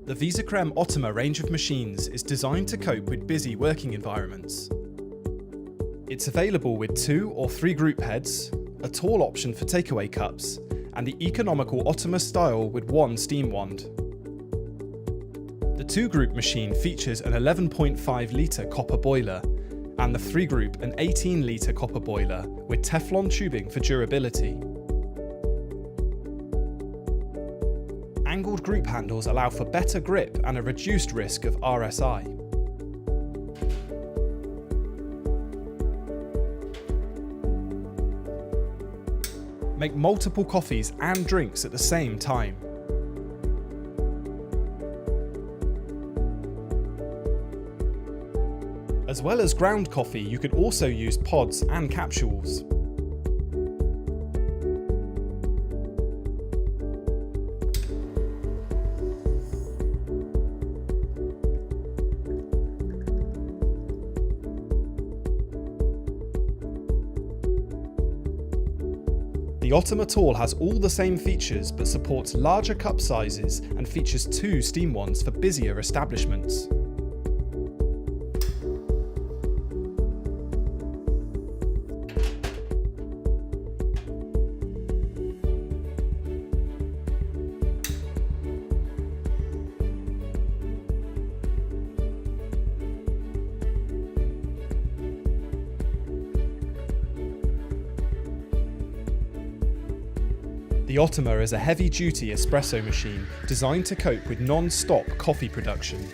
The Visacrem Ottima range of machines is designed to cope with busy working environments. It's available with 2 or 3 group heads, a tall option for takeaway cups, and the economical Ottima style with 1 steam wand. The 2-group machine features an 11.5 litre copper boiler, and the 3-group an 18 litre copper boiler with Teflon tubing for durability. Angled group handles allow for better grip and a reduced risk of RSI. Make multiple coffees and drinks at the same time. As well as ground coffee, you can also use pods and capsules. The Ottima Tall has all the same features but supports larger cup sizes and features 2 steam wands for busier establishments. The Ottima is a heavy-duty espresso machine designed to cope with non-stop coffee production.